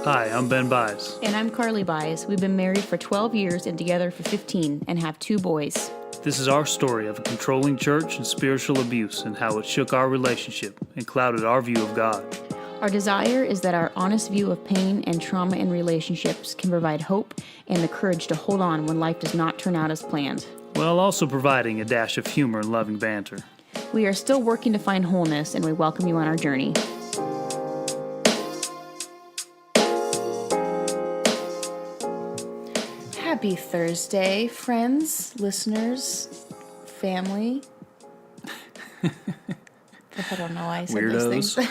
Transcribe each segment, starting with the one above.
Hi, I'm Ben Byes. And I'm Carly Byes. We've been married for 12 years and together for 15 and have 2 boys. This is our story of a controlling church and spiritual abuse and how it shook our relationship and clouded our view of God. Our desire is that our honest view of pain and trauma in relationships can provide hope and the courage to hold on when life does not turn out as planned. While also providing a dash of humor and loving banter. We are still working to find wholeness, and we welcome you on our journey. Happy Thursday, friends, listeners, family. I don't know why I said those things.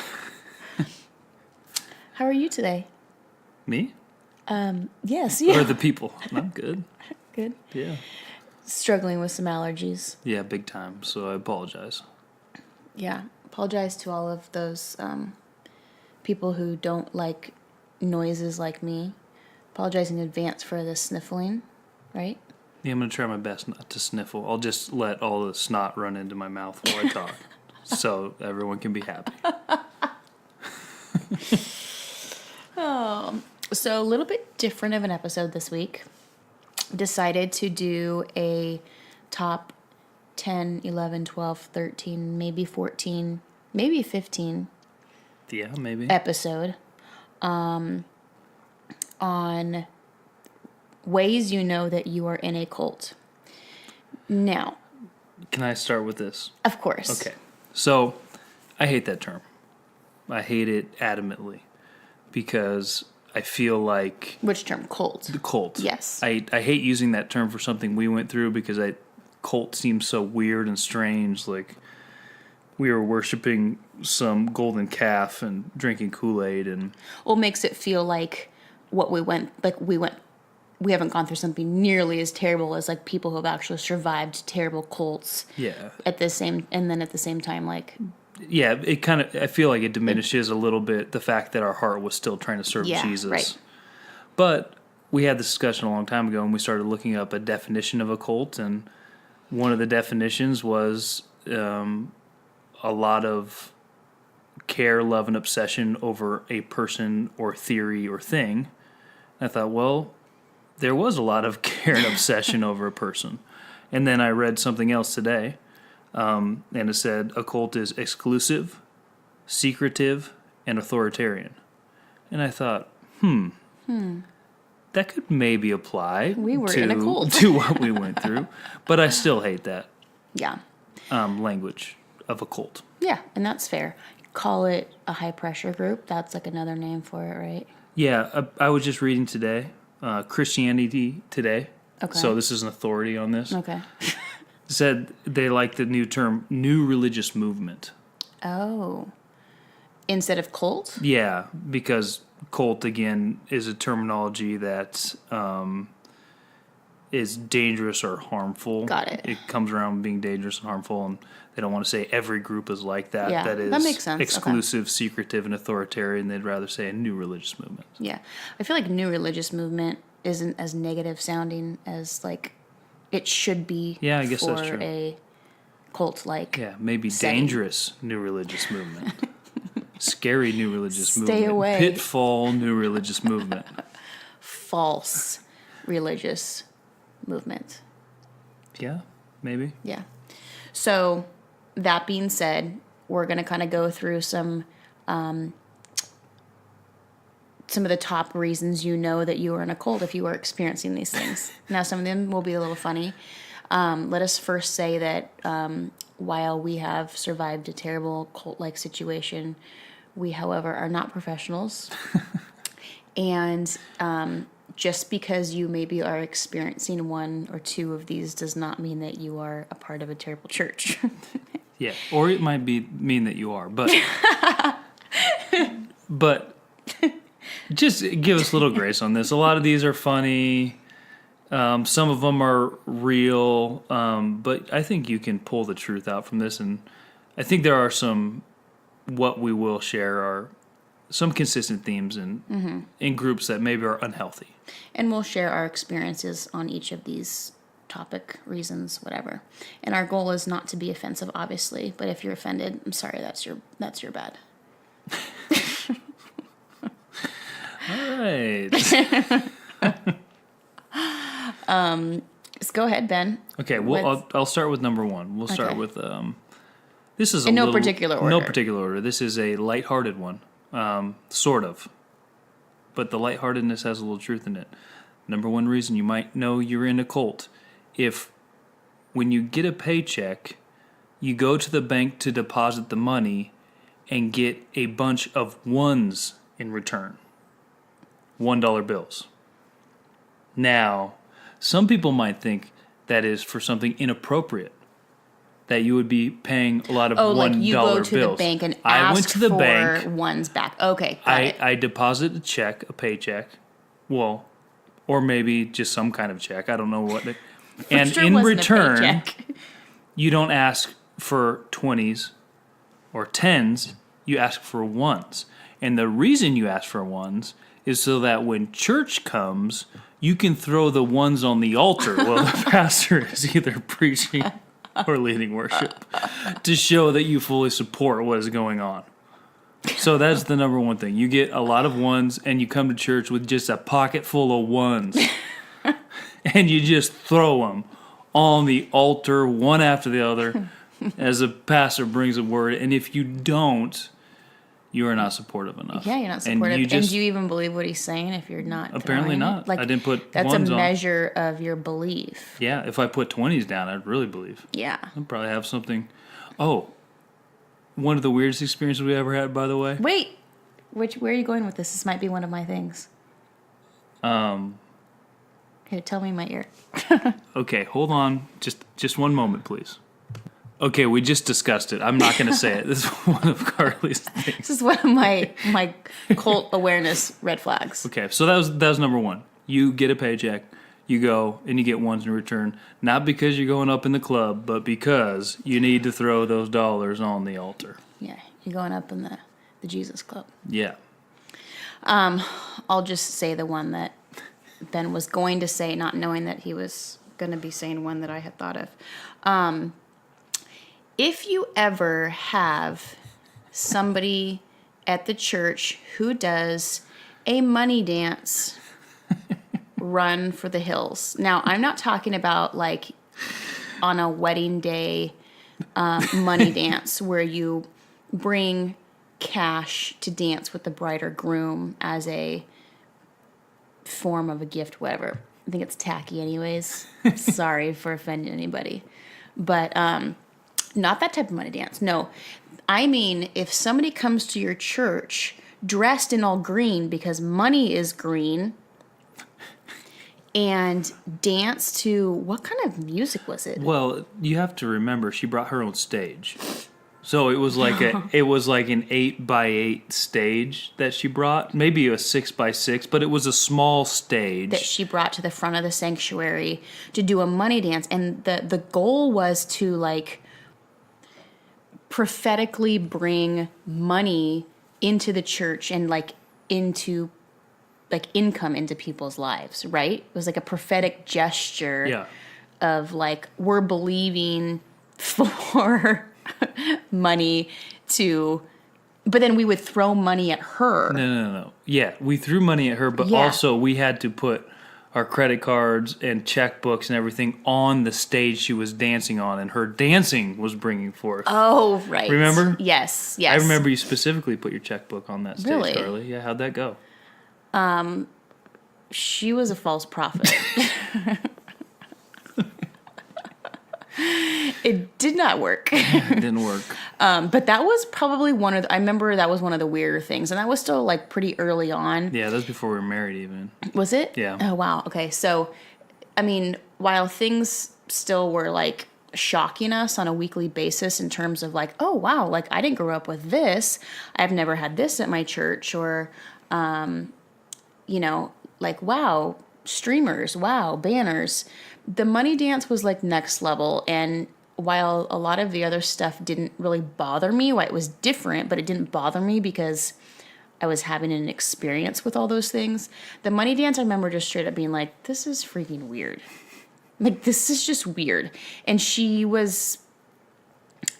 How are you today? Me? Yes, yeah. Or the people? I'm good. Good. Yeah. Struggling with some allergies. Yeah, big time. So I apologize. Yeah. Apologize to all of those people who don't like noises like me. Apologize in advance for the sniffling, right? Yeah, I'm going to try my best not to sniffle. I'll just let all the snot run into my mouth while I talk. So everyone can be happy. So a little bit different of an episode this week. Decided to do a top 10, 11, 12, 13, maybe 14, maybe 15 Yeah, maybe. episode on ways you know that you are in a cult. Now, Can I start with this? of course. Okay. So I hate that term. I hate it adamantly because I feel like Which term? Cult. the cult. Yes. I hate using that term for something we went through because cult seems so weird and strange. Like we were worshiping some golden calf and drinking Kool-Aid and Well, makes it feel like we haven't gone through something nearly as terrible as like people who have actually survived terrible cults. yeah. At the same time, like, Yeah, it kind of, I feel like it diminishes a little bit the fact that our heart was still trying to serve Yeah, Jesus. right. But we had this discussion a long time ago and we started looking up a definition of a cult, and one of the definitions was a lot of care, love, and obsession over a person or theory or thing. I thought, well, there was a lot of care and obsession over a person. And then I read something else today. And it said a cult is exclusive, secretive, and authoritarian. And I thought, that could maybe apply We were in a cult. to what we went through. But I still hate that yeah. language of a cult. Yeah, and that's fair. Call it a high pressure group. That's like another name for it, right? Yeah, I was just reading today, Christianity Today. Okay. So this is an authority on this. Okay. Said they like the new term, new religious movement. Oh. Instead of cult? Yeah, because cult, again, is a terminology that is dangerous or harmful. Got it. It comes around being dangerous and harmful, and they don't want to say every group is like that. Yeah, that is that makes sense. exclusive, secretive, and authoritarian. They'd rather say a new religious movement. Yeah. I feel like new religious movement isn't as negative sounding as like it should be. Yeah, I guess for that's true. A cult like. Yeah, maybe setting. dangerous new religious movement. Scary new religious Stay movement. away. Pitfall new religious movement. False religious movement. Yeah, maybe. Yeah. So that being said, we're going to kind of go through some of the top reasons you know that you are in a cult if you are experiencing these things. Now, some of them will be a little funny. Let us first say that while we have survived a terrible cult-like situation, we, however, are not professionals. And just because you maybe are experiencing one or two of these does not mean that you are a part of a terrible church. Yeah, or it might mean that you are, but just give us a little grace on this. A lot of these are funny. Some of them are real, but I think you can pull the truth out from this, and I think there are what we will share are some consistent themes in groups that maybe are unhealthy. And we'll share our experiences on each of these topic, reasons, whatever. And our goal is not to be offensive, obviously, but if you're offended, I'm sorry, that's your bad. All right. Just go ahead, Ben. Okay, well, Let's- I'll start with number one. We'll start Okay. with this is In no particular order. No particular order. This is a lighthearted one, sort of, but the lightheartedness has a little truth in it. Number one reason you might know you're in a cult, if when you get a paycheck, you go to the bank to deposit the money and get a bunch of ones in return. $1 bills. Now, some people might think that is for something inappropriate, that you would be paying a lot of $1 like you go bills. to the bank and I ask went to the for bank. ones back. Okay, got it. I deposit a check, a paycheck, well, or maybe just some kind of check. I don't know what. And Sure in wasn't a return, paycheck. you don't ask for 20s or 10s. You ask for ones. And the reason you ask for ones is so that when church comes, you can throw the ones on the altar while the pastor is either preaching or leading worship to show that you fully support what is going on. So that's the number one thing. You get a lot of ones and you come to church with just a pocket full of ones and you just throw them on the altar one after the other as a pastor brings a word. And if you don't, you are not supportive enough. Yeah, you're not supportive. And And do you even believe what he's saying if you're not? Apparently throwing not. it? Like, I didn't put that's ones a on. measure of your belief. Yeah, if I put 20s down, I'd really believe. Yeah. I'd probably have something. Oh, one of the weirdest experiences we ever had, by the way. Wait, where are you going with this? This might be one of my things. Here, tell me in my ear. Okay, hold on. Just one moment, please. Okay, we just discussed it. I'm not going to say it. This is one of Carly's things. This is one of my cult awareness red flags. Okay, so that was number one. You get a paycheck, you go and you get ones in return, not because you're going up in the club, but because you need to throw those dollars on the altar. Yeah, you're going up in the Jesus Club. Yeah. I'll just say the one that Ben was going to say, not knowing that he was going to be saying one that I had thought of. If you ever have somebody at the church who does a money dance run for the hills. Now, I'm not talking about like on a wedding day money dance where you bring cash to dance with the bride or groom as a form of a gift, whatever. I think it's tacky anyways. Sorry for offending anybody. But not that type of money dance. No. I mean, if somebody comes to your church dressed in all green because money is green and dance to, what kind of music was it? Well, you have to remember she brought her own stage. So it was like an 8x8 stage that she brought, maybe a 6x6, but it was a small stage That she brought to the front of the sanctuary to do a money dance. And the goal was to like prophetically bring money into the church and like into like income into people's lives, right? It was like a prophetic gesture of like, we're believing for money to, but then we would throw money at her. No. Yeah, we threw money at her, but also we had to put our credit cards and checkbooks and everything on the stage she was dancing on, and her dancing was bringing forth. Oh, right. Remember? Yes. I remember you specifically put your checkbook on that stage, Really? Carly. Yeah, how'd that go? She was a false prophet. It did not work. It didn't work. But that was probably I remember that was one of the weirder things. And that was still like pretty early on. Yeah, that was before we were married even. Was it? Yeah. Oh, wow. Okay. So, I mean, while things still were like shocking us on a weekly basis in terms of like, oh, wow, like I didn't grow up with this. I've never had this at my church, or, you know, like, wow, streamers, wow, banners. The money dance was like next level. And while a lot of the other stuff didn't really bother me, it was different, but it didn't bother me because I was having an experience with all those things. The money dance, I remember just straight up being like, this is freaking weird. Like, this is just weird. And she was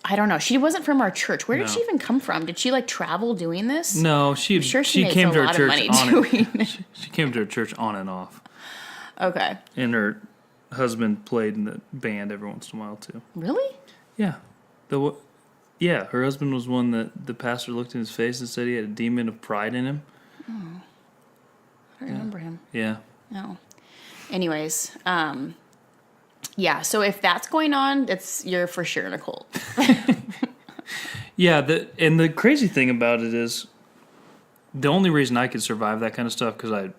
I don't know. She wasn't from our church. Where did No. she even come from? Did she like travel doing this? No, I'm sure she makes came a to our lot of church money on doing it. it. She came to our church on and off, Okay. and her husband played in the band every once in a while too. Really? Yeah, yeah, her husband was one that the pastor looked in his face and said he had a demon of pride in him. I don't remember him. Yeah. No. Anyways, yeah. So if that's going on, you're for sure in a cult. Yeah, and the crazy thing about it is, the only reason I could survive that kind of stuff, because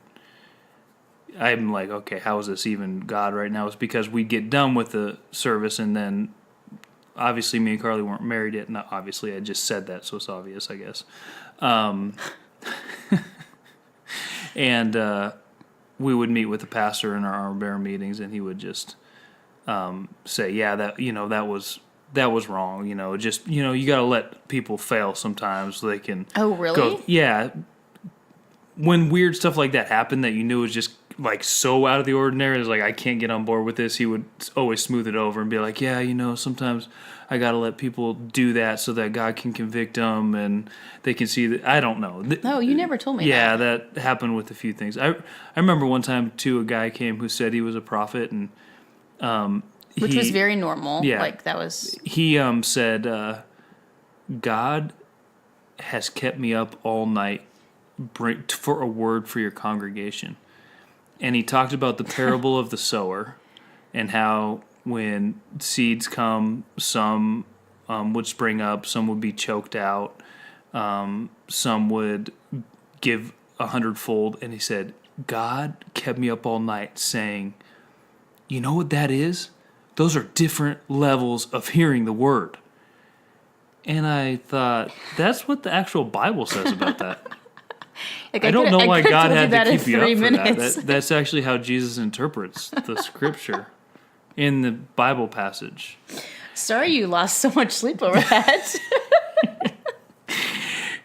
I'm like, okay, how is this even God right now? Is because we get done with the service, and then obviously me and Carly weren't married yet. Not obviously, I just said that, so it's obvious, I guess. And we would meet with the pastor in our armor bearer meetings, and he would just say, yeah, that was wrong. You got to let people fail sometimes so they can. Oh, really? Go, yeah. When weird stuff like that happened that you knew was just like so out of the ordinary, it's like, I can't get on board with this. He would always smooth it over and be like, yeah, sometimes I got to let people do that so that God can convict them and they can see that. I don't know. No, you never told me Yeah, that. that happened with a few things. I remember one time too, a guy came who said he was a prophet, and Which was very normal. Yeah. Like that was. he said, God has kept me up all night for a word for your congregation. And he talked about the parable of the sower and how when seeds come, some would spring up, some would be choked out, some would give 100-fold. And he said, God kept me up all night saying, you know what that is? Those are different levels of hearing the word. And I thought, that's what the actual Bible says about that. Like, I don't know why God had to keep you up for minutes. that. That's actually how Jesus interprets the scripture in the Bible passage. Sorry you lost so much sleep over that.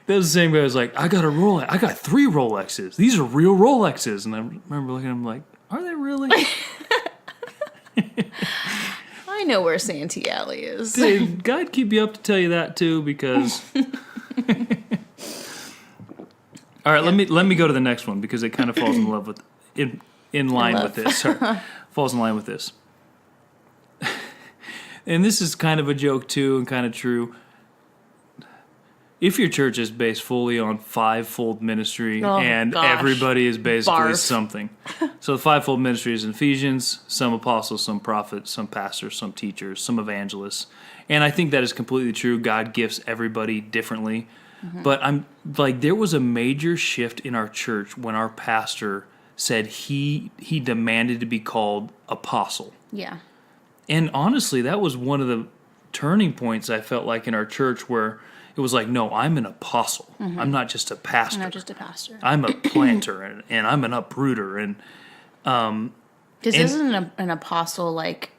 That was the same guy who was like, I got a Rolex. I got 3 Rolexes. These are real Rolexes. And I remember looking at him like, are they really? I know where Santee Alley is. Did God keep you up to tell you that too? Because... All right, let me go to the next one because it kind of falls in love with in line with this. Sorry, falls in line with this. And this is kind of a joke too, and kind of true. If your church is based fully on 5-fold ministry and everybody is basically Barf. something, so the 5-fold ministry is in Ephesians: some apostles, some prophets, some pastors, some teachers, some evangelists, and I think that is completely true. God gifts everybody differently. Mm-hmm. But I'm like, there was a major shift in our church when our pastor said he demanded to be called apostle. Yeah. And honestly, that was one of the turning points I felt like in our church where it was like, no, I'm an apostle. Mm-hmm. I'm not just a pastor. I'm not just a pastor. I'm a planter and I'm an uprooter. And doesn't an apostle like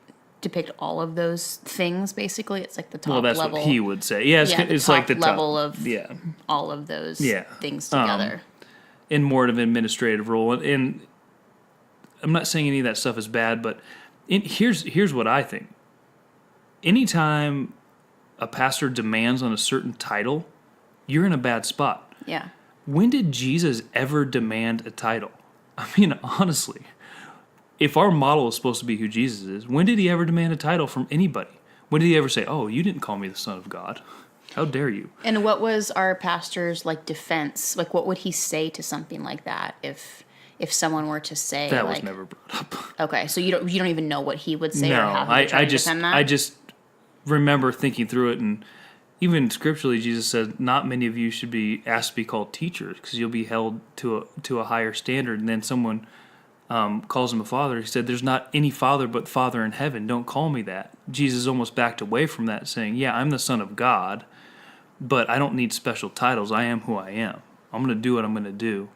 depict all of those things? Basically, it's like the top that's level. What he would say. Yeah, it's like the top level of all of those things together. In more of an administrative role, and I'm not saying any of that stuff is bad, but here's what I think. Anytime a pastor demands on a certain title, you're in a bad spot. Yeah. When did Jesus ever demand a title? I mean, honestly. If our model is supposed to be who Jesus is, when did he ever demand a title from anybody? When did he ever say, oh, you didn't call me the Son of God? How dare you? And what was our pastor's defense? Like, what would he say to something like that if someone were to say that was never brought up? Okay, so you don't even know what he would say no, or how he would try to defend that? I just remember thinking through it, and even scripturally, Jesus said, not many of you should be asked to be called teachers because you'll be held to a higher standard. And then someone calls him a father. He said, there's not any father but Father in heaven. Don't call me that. Jesus almost backed away from that, saying, yeah, I'm the Son of God, but I don't need special titles. I am who I am. I'm going to do what I'm going to do.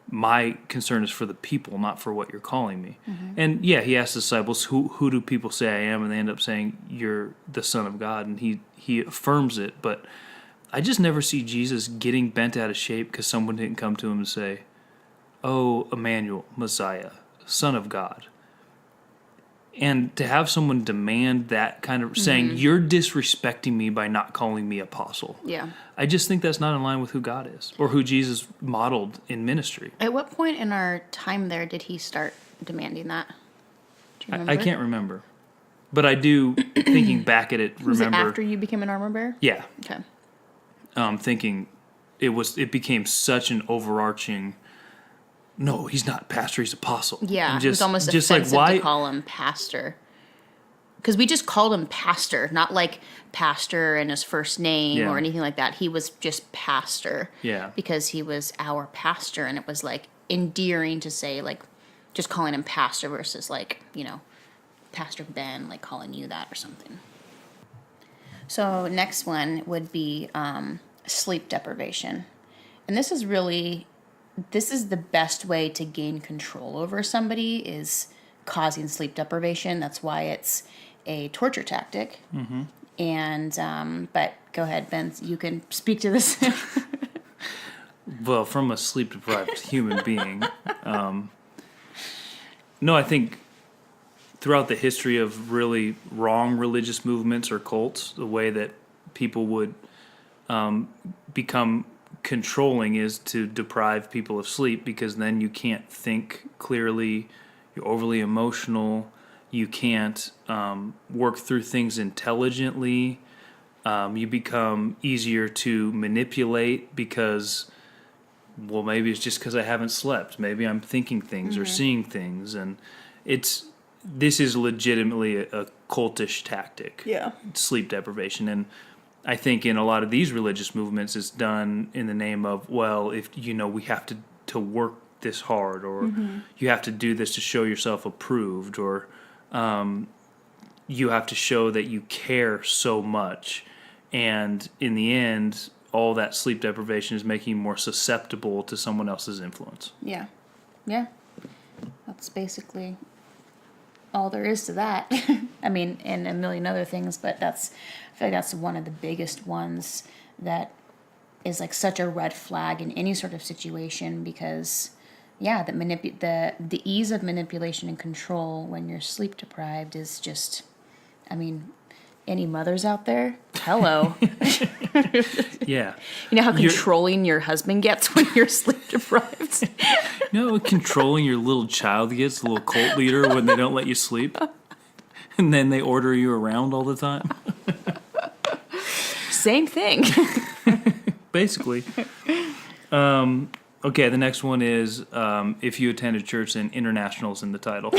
My concern is for the people, not for what you're calling me. Mm-hmm. And yeah, he asked the disciples, who do people say I am? And they end up saying, you're the Son of God. And he affirms it. But I just never see Jesus getting bent out of shape because someone didn't come to him and say, oh, Emmanuel, Messiah, Son of God. And to have someone demand that kind of saying, you're disrespecting me by not calling me apostle. Yeah. I just think that's not in line with who God is or who Jesus modeled in ministry. At what point in our time there did he start demanding that? Do you remember? I can't remember. But I do, thinking back at it, remember. Was it after you became an armor bearer? Yeah. Okay. Thinking it became such an overarching, no, he's not pastor, he's apostle. Yeah, and it was almost just offensive like, why, to call him pastor. Because we just called him pastor, not like pastor and his first name Yeah. or anything like that. He was just pastor. Yeah. Because he was our pastor, and it was like endearing to say like just calling him pastor versus like, Pastor Ben, like calling you that or something. So next one would be sleep deprivation. And this is the best way to gain control over somebody is causing sleep deprivation. That's why it's a torture tactic. Mm-hmm. And, but go ahead, Ben, you can speak to this. well, from a sleep-deprived human being, no, I think throughout the history of really wrong religious movements or cults, the way that people would become controlling is to deprive people of sleep, because then you can't think clearly, you're overly emotional, you can't work through things intelligently, you become easier to manipulate because, well, maybe it's just because I haven't slept, maybe I'm thinking things or seeing things, and this is legitimately a cultish tactic. Yeah. Sleep deprivation. And I think in a lot of these religious movements, it's done in the name of, well, if we have to work this hard, or you have to do this to show yourself approved, or you have to show that you care so much. And in the end, all that sleep deprivation is making you more susceptible to someone else's influence. Yeah. Yeah. That's basically all there is to that. I mean, and a million other things, but I feel like that's one of the biggest ones that is like such a red flag in any sort of situation, because the ease of manipulation and control when you're sleep deprived is just, I mean, any mothers out there? Hello. Yeah. You know how controlling your husband gets when you're sleep deprived? Controlling your little child gets, the little cult leader, when they don't let you sleep, and then they order you around all the time. Same thing. Basically. Okay, the next one is if you attend a church and international's in the title.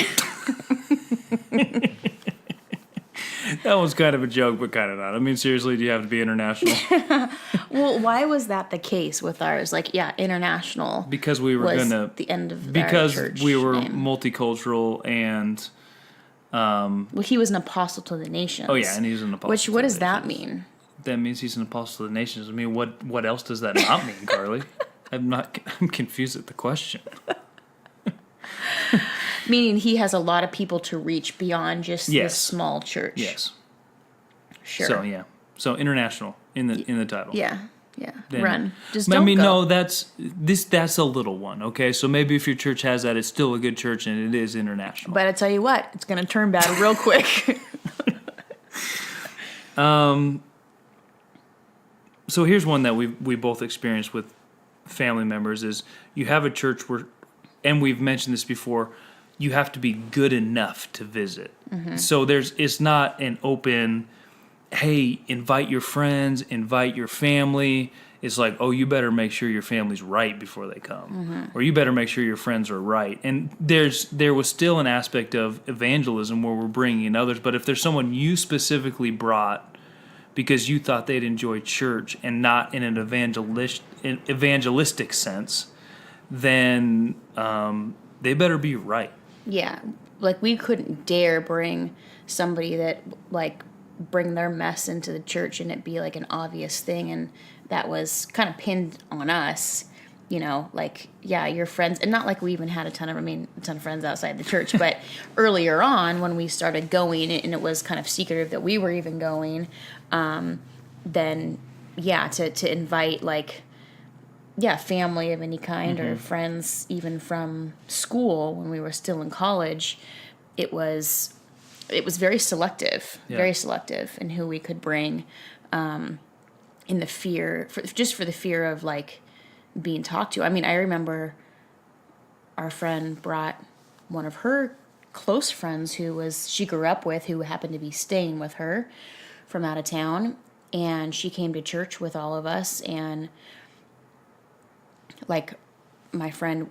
That one's kind of a joke, but kind of not. I mean, seriously, do you have to be international? Well, why was that the case with ours? Like, yeah, international. Because we were was gonna the end of because our church we were name. multicultural and. Well, he was an apostle to the nations. Oh yeah, and he's an apostle. What to does the that nations. mean? That means he's an apostle to the nations. I mean, what else does that not mean, Carly? I'm confused at the question. Meaning he has a lot of people to reach beyond just Yes. this small church. Yes. Sure. So yeah. So international in the title. Yeah. Yeah. Then- Run. Just don't go. no, that's a little one, okay? So maybe if your church has that, it's still a good church and it is international. But I tell you what, it's going to turn bad real quick. So here's one that we both experienced with family members is you have a church where, and we've mentioned this before, you have to be good enough to visit. Mm-hmm. So it's not an open, hey, invite your friends, invite your family. It's like, oh, you better make sure your family's right before they come. Mm-hmm. Or you better make sure your friends are right. And there was still an aspect of evangelism where we're bringing in others. But if there's someone you specifically brought because you thought they'd enjoy church and not in an evangelistic sense, then they better be right. Yeah. Like, we couldn't dare bring somebody that, like, bring their mess into the church and it be, like, an obvious thing. And that was kind of pinned on us, like, yeah, your friends. And not like we even had a ton of friends outside the church. But earlier on, when we started going, and it was kind of secretive that we were even going, then, yeah, to invite, like, yeah, family of any kind or friends even from school when we were still in college, it was it was very selective, Yeah. very selective in who we could bring, in the fear, just for the fear of like being talked to. I mean, I remember our friend brought one of her close friends she grew up with, who happened to be staying with her from out of town, and she came to church with all of us, and like my friend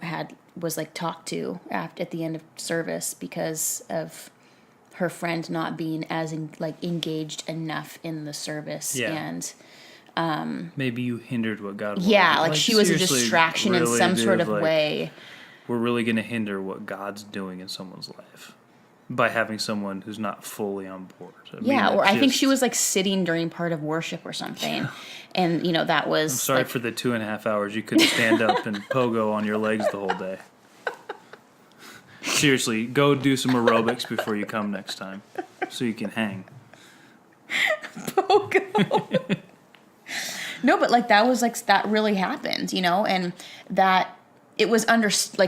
was like talked to at the end of service because of her friend not being as engaged enough in the service. Yeah. And Maybe you hindered what God wanted. yeah, like she was a seriously, distraction in really, some sort dude, of way. We're really going to hinder what God's doing in someone's life by having someone who's not fully on board. Or I think she was like sitting during part of worship or something. And, that was... I'm sorry like, for the 2.5 hours you couldn't stand up and pogo on your legs the whole day. Seriously, go do some aerobics before you come next time so you can hang. Pogo. No, but like that was like, that really happened, and that it was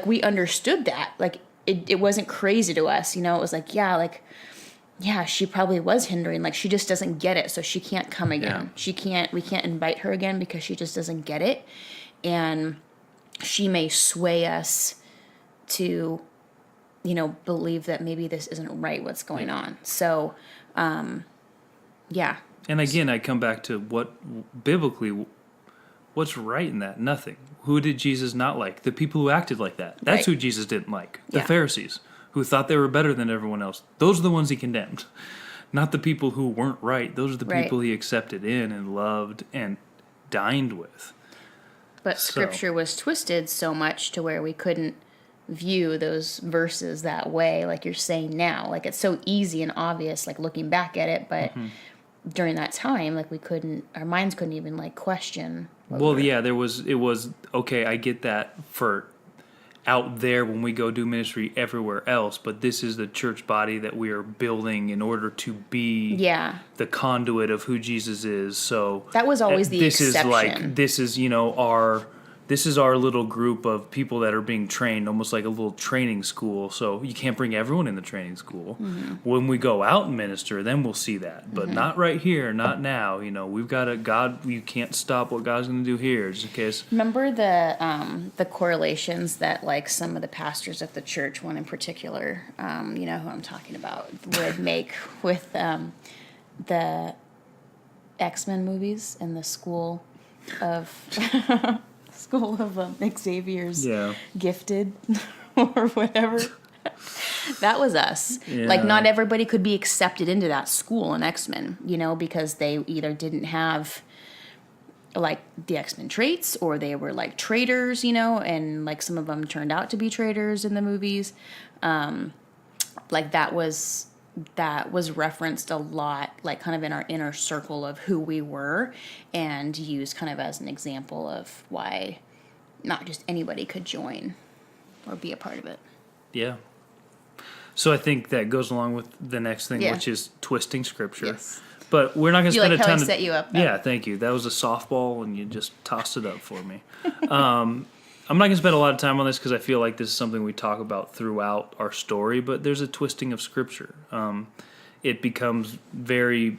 we understood that. Like it wasn't crazy to us, it was like, yeah, she probably was hindering. Like she just doesn't get it, so she can't come again. Yeah. We can't invite her again because she just doesn't get it. And she may sway us to, believe that maybe this isn't right, what's going on. So, yeah. And again, I come back to what's right in that? Nothing. Who did Jesus not like? The people who acted like that. That's Right. who Jesus didn't like. The Yeah. Pharisees, who thought they were better than everyone else. Those are the ones he condemned. Not the people who weren't right. Those are the Right. people he accepted in and loved and dined with. But scripture was twisted so much to where we couldn't view those verses that way, like you're saying now. Like it's so easy and obvious, like looking back at it, but during that time, like our minds couldn't even like question. It was, okay, I get that for out there when we go do ministry everywhere else, but this is the church body that we are building in order to be the conduit of who Jesus is. So that was always the exception. This is our little group of people that are being trained, almost like a little training school. So you can't bring everyone in the training school. Mm-hmm. When we go out and minister, then we'll see that. But not right here, not now. We've got God. You can't stop what God's going to do here, just in case. Remember the correlations that like some of the pastors of the church, one in particular, who I'm talking about, would make with the X-Men movies and the school of Xavier's Gifted or whatever. That was us. Yeah. Like not everybody could be accepted into that school in X-Men, because they either didn't have like the X-Men traits or they were like traitors, and like some of them turned out to be traitors in the movies. Like that was referenced a lot, like kind of in our inner circle of who we were, and used kind of as an example of why not just anybody could join or be a part of it. Yeah. So I think that goes along with the next thing, which is twisting scripture. Yes. But we're not going to spend a ton of... set you up. Yeah, thank you. That was a softball, and you just tossed it up for me. I'm not going to spend a lot of time on this because I feel like this is something we talk about throughout our story, but there's a twisting of Scripture. It becomes very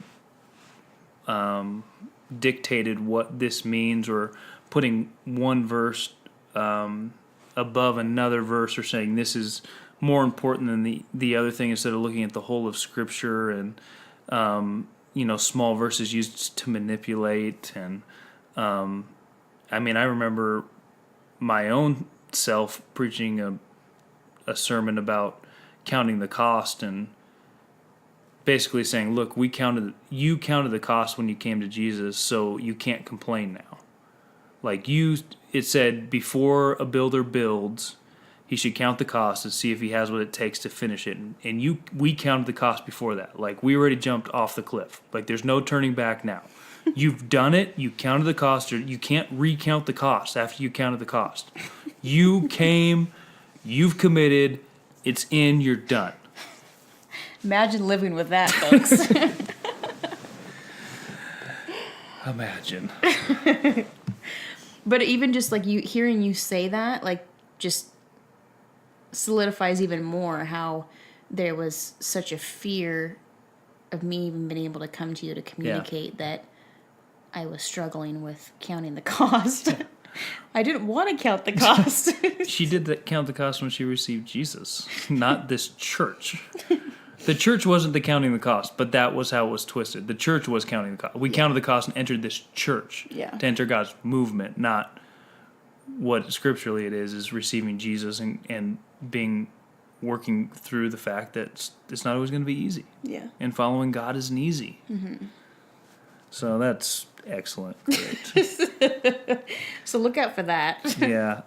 dictated what this means, or putting one verse above another verse, or saying this is more important than the other thing, instead of looking at the whole of Scripture and small verses used to manipulate. And I remember my own self preaching a sermon about counting the cost, and basically saying, look, you counted the cost when you came to Jesus, so you can't complain now. Like it said, before a builder builds, he should count the cost and see if he has what it takes to finish it. And we counted the cost before that. Like we already jumped off the cliff. Like there's no turning back now. You've done it. You counted the cost. Or you can't recount the cost after you counted the cost. You came. You've committed. It's in. You're done. Imagine living with that, folks. Imagine. But even just like hearing you say that, like just solidifies even more how there was such a fear of me even being able to come to you to communicate that I was struggling with counting the cost. I didn't want to count the cost. She did count the cost when she received Jesus, not this church. The church wasn't the counting the cost, but that was how it was twisted. The church was counting the cost. We counted the cost and entered this church to enter God's movement, not what scripturally it is receiving Jesus and being working through the fact that it's not always going to be easy. Yeah. And following God isn't easy. Mm-hmm. So that's excellent. Great. So look out for that. Yeah.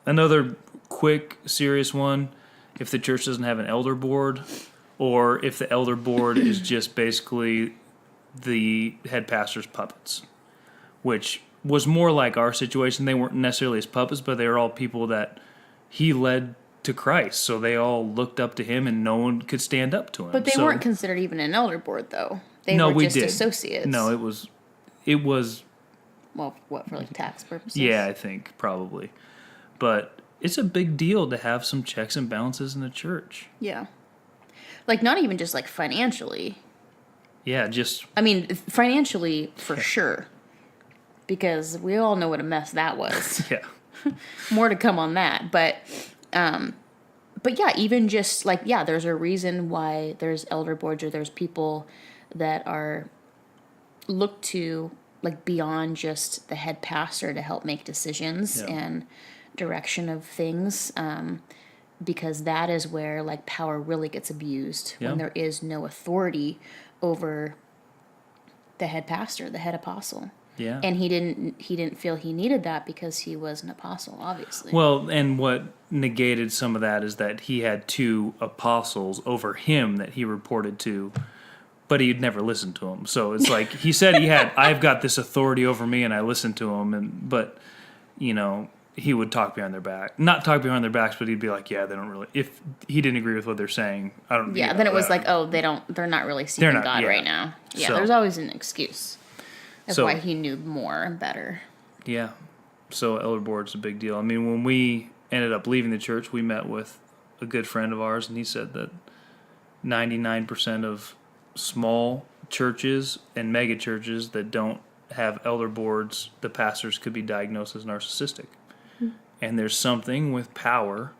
Another quick, serious one. If the church doesn't have an elder board, or if the elder board is just basically the head pastor's puppets, which was more like our situation. They weren't necessarily his puppets, but they were all people that he led to Christ. So they all looked up to him, and no one could stand up to him. But they weren't considered even an elder board, though. They were just associates. No, it was. Well, what, for like tax purposes? Yeah, I think probably. But it's a big deal to have some checks and balances in the church. Yeah. Like, not even just like financially. Yeah, just. I mean, financially for sure. Because we all know what a mess that was. Yeah. More to come on that. But yeah, even just like, yeah, there's a reason why there's elder boards or there's people that are looked to like beyond just the head pastor to help make decisions and direction of things. Because that is where like power really gets abused when there is no authority over the head pastor, the head apostle. Yeah. And he didn't feel he needed that because he was an apostle, obviously. Well, and what negated some of that is that he had two apostles over him that he reported to, but he'd never listened to them. So it's like he said I've got this authority over me and I listened to him, but he would talk behind their back. Not talk behind their backs, but he'd be like, yeah, they don't really, if he didn't agree with what they're saying, I don't. Yeah, then it was like, oh, they're not really seeking God right now. Yeah, so, there's always an excuse. That's why he knew more and better. Yeah. So elder board's a big deal. I mean, when we ended up leaving the church, we met with a good friend of ours, and he said that 99% of small churches and mega churches that don't have elder boards, the pastors could be diagnosed as narcissistic. Mm-hmm. And there's something with power,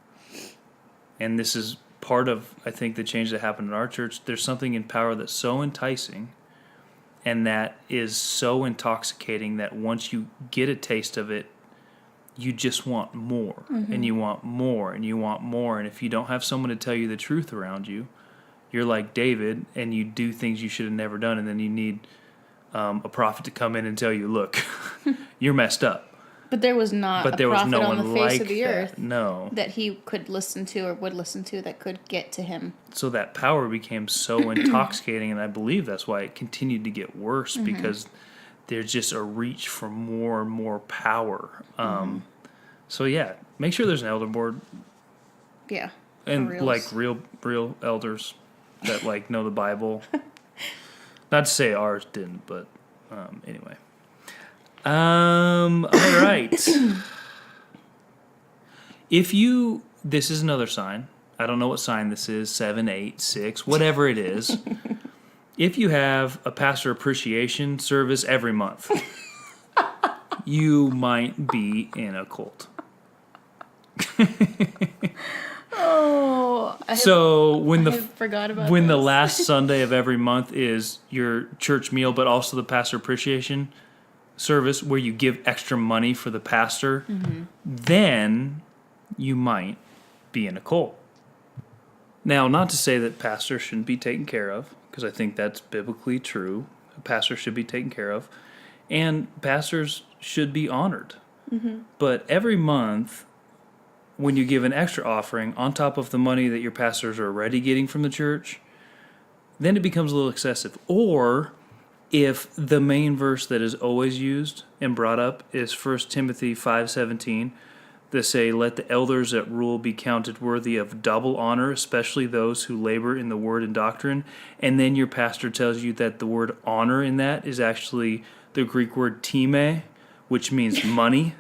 and this is part of, I think, the change that happened in our church. There's something in power that's so enticing and that is so intoxicating that once you get a taste of it, you just want more, and you want more, and you want more. And if you don't have someone to tell you the truth around you, you're like David, and you do things you should have never done, and then you need a prophet to come in and tell you, look, you're messed up. But there was not a prophet on the face of the earth that he could listen to or would listen to that could get to him. So that power became so intoxicating, and I believe that's why it continued to get worse, because there's just a reach for more and more power. So yeah, make sure there's an elder board. Yeah. And like real elders that like know the Bible. Not to say ours didn't, but anyway. All right. This is another sign. I don't know what sign this is, 7, 8, 6, whatever it is. If you have a pastor appreciation service every month, you might be in a cult. When the last Sunday of every month is your church meal, but also the pastor appreciation service where you give extra money for the pastor, then you might be in a cult. Now, not to say that pastors shouldn't be taken care of, because I think that's biblically true. A pastor should be taken care of, and pastors should be honored. But every month, when you give an extra offering on top of the money that your pastors are already getting from the church, then it becomes a little excessive. Or if the main verse that is always used and brought up is 1 Timothy 5:17, that say, let the elders that rule be counted worthy of double honor, especially those who labor in the word and doctrine. And then your pastor tells you that the word honor in that is actually the Greek word time, which means money.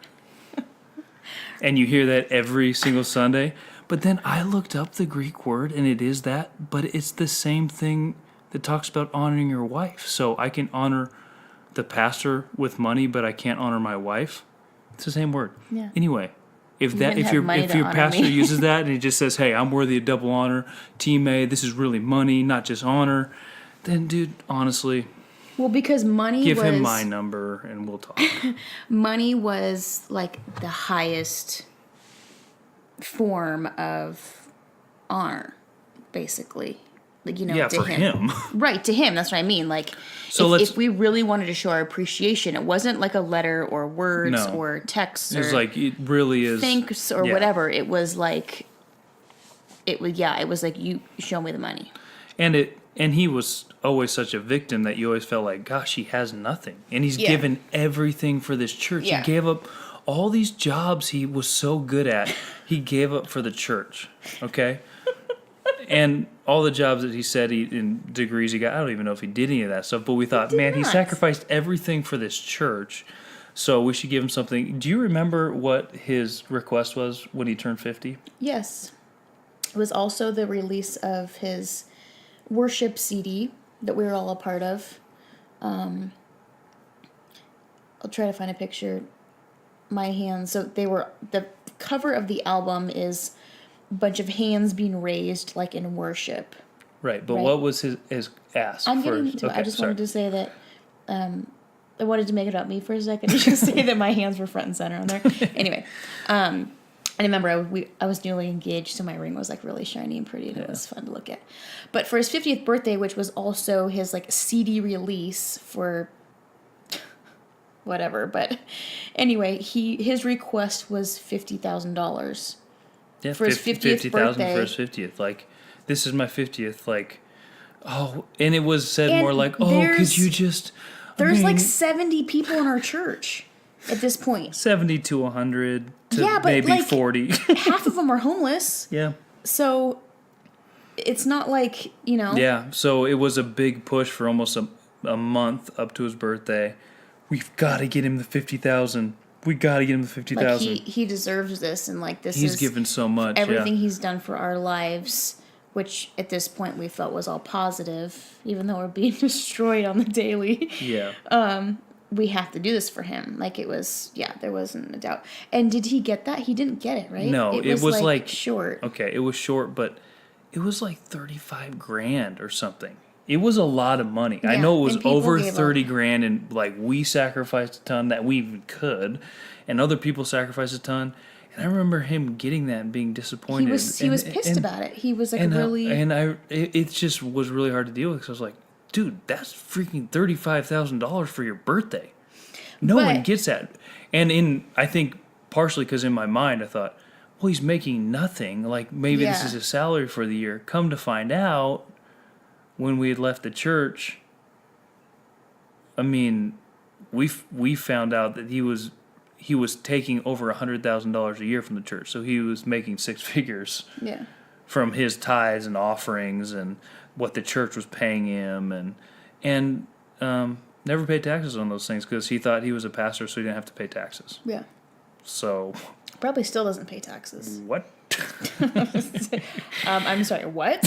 And you hear that every single Sunday. But then I looked up the Greek word, and it is that, but it's the same thing that talks about honoring your wife. So I can honor the pastor with money, but I can't honor my wife. It's the same word. Yeah. Anyway, if You that didn't if have your money if to your honor pastor me. uses that and he just says, "Hey, I'm worthy of double honor, team A. This is really money, not just honor," then, dude, honestly, Well, because give him my number and we'll talk. money was like the highest form of honor, basically. Like, Yeah, to for him. Right, to him. That's what I mean. Like, So if we really wanted to show our appreciation, it wasn't like a letter or words No. or texts It's or like it really is. thanks or yeah. whatever. It was like, it was like, you show me the money. And he was always such a victim that you always felt like, gosh, he has nothing, and he's Yeah. given everything for this church. Yeah. He gave up all these jobs he was so good at. He gave up for the church. Okay. And all the jobs that he said in degrees he got, I don't even know if he did any of that stuff, but we thought, man, he not. sacrificed everything for this church, so we should give him something. Do you remember what his request was when he turned 50? Yes. It was also the release of his worship CD that we were all a part of. I'll try to find a picture. My hands. So the cover of the album is a bunch of hands being raised like in worship. Right, but Right. what was his ask? I'm for, getting into it. I just sorry. wanted to say that I wanted to make it about me for a second and just say that my hands were front and center on there. Anyway, I remember I was newly engaged, so my ring was like really shiny and pretty, and it was fun to look at. But for his 50th birthday, which was also his like CD release for whatever, but anyway, his request was $50,000. Yeah, for his 50th 50,000 birthday. for his 50th. Like, this is my 50th. Like, oh, and it was said And more like, oh, there's- could you just... There's like 70 people in our church at this point. 70 to 100 to Yeah, but maybe like- 40. Half of them are homeless. Yeah. So it's not like, Yeah, so it was a big push for almost a month up to his birthday. We've got to get him the 50,000. We got to get him the 50,000. like he deserves this, and like this He's is given so much. everything yeah. he's done for our lives, which at this point we felt was all positive, even though we're being destroyed on the daily. Yeah. We have to do this for him. Like it was, there wasn't a doubt. And did he get that? He didn't get it, right? No, it was like short. Okay, it was short, but it was like 35 grand or something. It was a lot of money. I Yeah, know it was and people over gave 30 grand, and like we sacrificed a ton that we even could, and other people sacrificed a ton. And I remember him getting that and being disappointed. He was pissed about it. He was like really. It just was really hard to deal with because I was like, dude, that's freaking $35,000 for your birthday. No one But- gets that. And I think partially because in my mind I thought, well, he's making nothing. Like maybe this Yeah. is his salary for the year. Come to find out, when we had left the church, I mean, we found out that he was taking over $100,000 a year from the church. So he was making six figures Yeah. from his tithes and offerings and what the church was paying him, and never paid taxes on those things because he thought he was a pastor, so he didn't have to pay taxes. Yeah. So Probably still doesn't pay taxes. what? I'm sorry, what?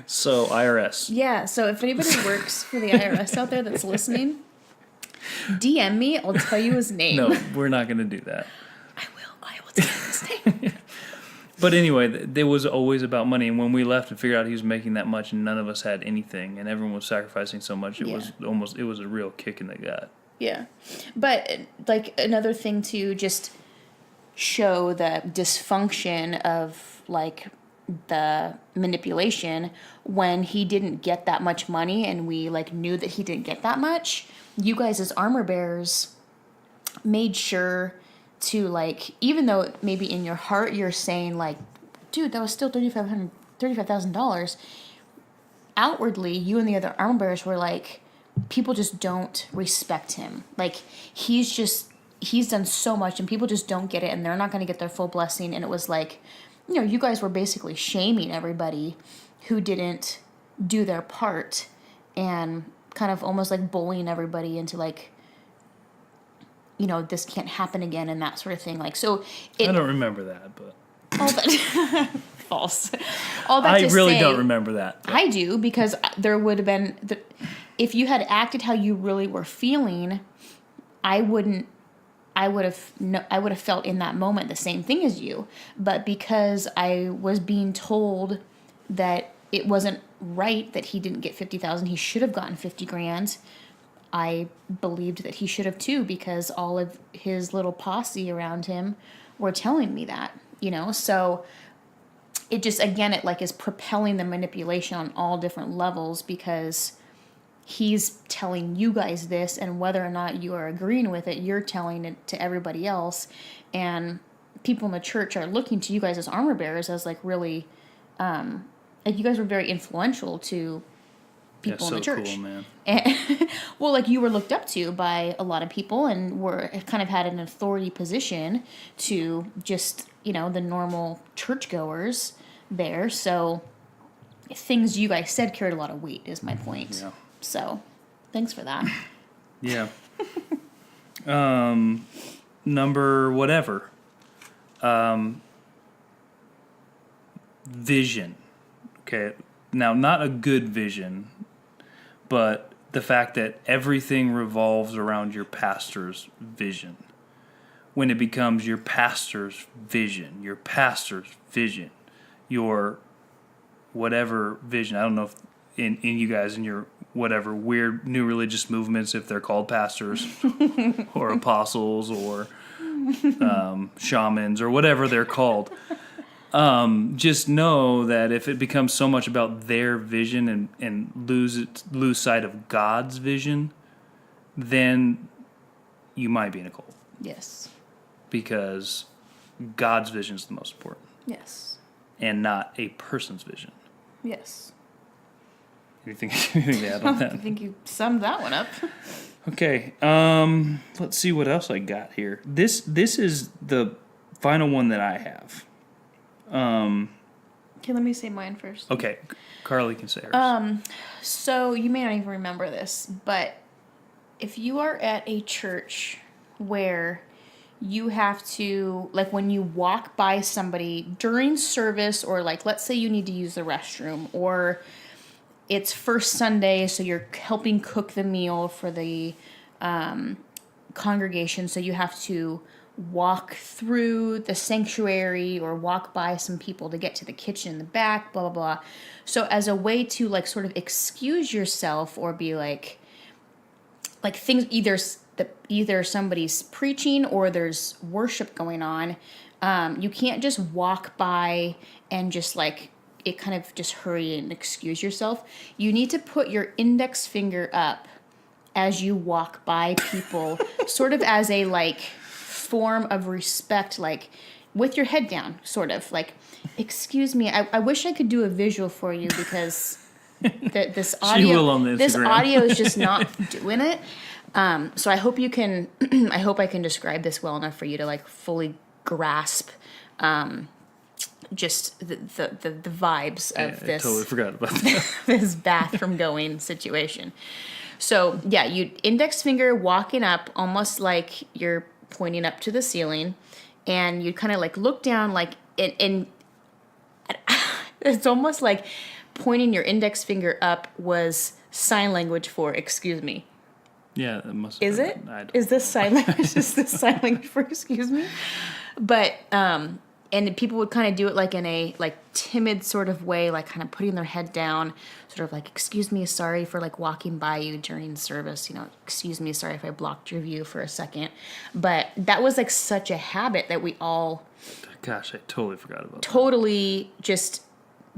So IRS. Yeah, so if anybody works for the IRS out there that's listening, DM me. I'll tell you his name. No, we're not going to do that. I will tell you his name. But anyway, it was always about money. And when we left and figured out he was making that much and none of us had anything and everyone was sacrificing so much, it was a real kick in the gut. Yeah. But, like, another thing to just show the dysfunction of, like, the manipulation, when he didn't get that much money and we, like, knew that he didn't get that much, you guys as armor bearers made sure to, like, even though maybe in your heart you're saying, like, dude, that was still $35,000, outwardly you and the other armor bearers were like, people just don't respect him. Like, he's done so much and people just don't get it and they're not going to get their full blessing. And it was like, you guys were basically shaming everybody who didn't do their part and kind of almost like bullying everybody into, like, this can't happen again and that sort of thing. Like, so I don't remember that, but all that false. All that I to really say, don't remember that. But. I do, because there would have been if you had acted how you really were feeling, I would have felt in that moment the same thing as you. But because I was being told that it wasn't right that he didn't get 50,000, he should have gotten 50 grand. I believed that he should have too, because all of his little posse around him were telling me that, so it just, again, it like is propelling the manipulation on all different levels, because he's telling you guys this, and whether or not you are agreeing with it, you're telling it to everybody else, and people in the church are looking to you guys as armor bearers, as like really, like you guys were very influential to people in the church. Cool, man. And, well, like you were looked up to by a lot of people, and were kind of had an authority position to just the normal churchgoers there. So things you guys said carried a lot of weight, is my point. Yeah. So thanks for that. Yeah. Number whatever. Vision. Okay. Now, not a good vision, but the fact that everything revolves around your pastor's vision. When it becomes your pastor's vision, your whatever vision. I don't know if in you guys in your whatever weird new religious movements, if they're called pastors or apostles or shamans or whatever they're called. Just know that if it becomes so much about their vision and lose sight of God's vision, then you might be in a cult. Yes. Because God's vision is the most important. Yes. And not a person's vision. Yes. Anything to add on that? I think you summed that one up. Okay. Let's see what else I got here. This is the final one that I have. Okay, let me say mine first. Okay, Carly can say hers. So you may not even remember this, but if you are at a church where you have to, like when you walk by somebody during service, or like let's say you need to use the restroom, or it's first Sunday, so you're helping cook the meal for the congregation, so you have to walk through the sanctuary or walk by some people to get to the kitchen in the back, blah, blah, blah. So as a way to like sort of excuse yourself, or be like things, either somebody's preaching or there's worship going on, you can't just walk by and just like it kind of just hurry and excuse yourself. You need to put your index finger up as you walk by people, sort of as a like form of respect, like with your head down, sort of like, excuse me. I wish I could do a visual for you, because this audio is just not doing it. So I hope you can. I hope I can describe this well enough for you to like fully grasp just the vibes of this. I totally forgot about that. This bathroom going situation. So yeah, you index finger walking up, almost like you're pointing up to the ceiling, and you kind of like look down, like in it's almost like pointing your index finger up was sign language for excuse me. Yeah, it must. Is it? Is this sign language? Is this sign language for excuse me? But and people would kind of do it like in a like timid sort of way, like kind of putting their head down, sort of like, excuse me, sorry for like walking by you during service, excuse me, sorry if I blocked your view for a second. But that was like such a habit that we all, gosh, I totally forgot about that. Totally just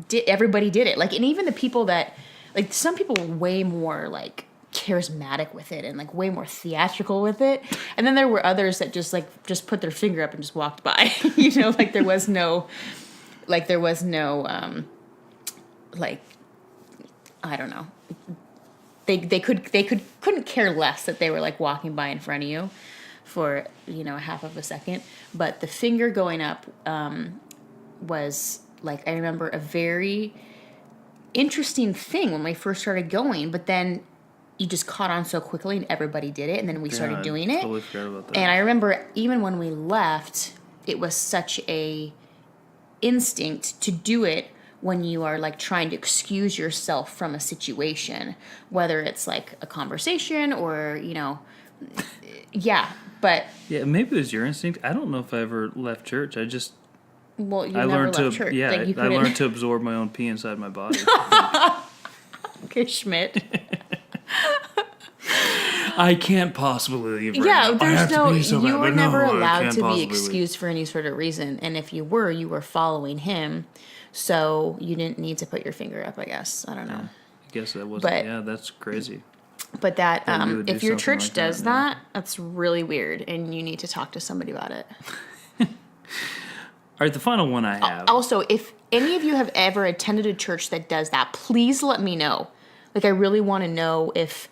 did, everybody did it. Like, and even the people that, like some people were way more like charismatic with it and like way more theatrical with it, and then there were others that just put their finger up and just walked by. Like there was no like I don't know, they couldn't care less that they were like walking by in front of you for half of a second. But the finger going up was like, I remember a very interesting thing when we first started going, but then you just caught on so quickly and everybody did it, and then we started doing it. Totally forgot about that. And I remember even when we left, it was such a instinct to do it when you are like trying to excuse yourself from a situation, whether it's like a conversation or, yeah, but Yeah, maybe it was your instinct. I don't know if I ever left church. I just well, you I never learned left to church. yeah, Like, you I couldn't- learned to absorb my own pee inside my body. Okay, Schmidt. I can't possibly leave. Right Yeah, now. I there's have to no. pee so You bad, were but never no, I allowed can't to be possibly leave. excused for any sort of reason, and if you were following him, so you didn't need to put your finger up. I guess I don't know. I guess that wasn't. But- Yeah, that's crazy. But that, That you would if do your something church like that, does yeah. that, that's really weird, and you need to talk to somebody about it. All right, the final one I have. Also, if any of you have ever attended a church that does that, please let me know. Like, I really want to know if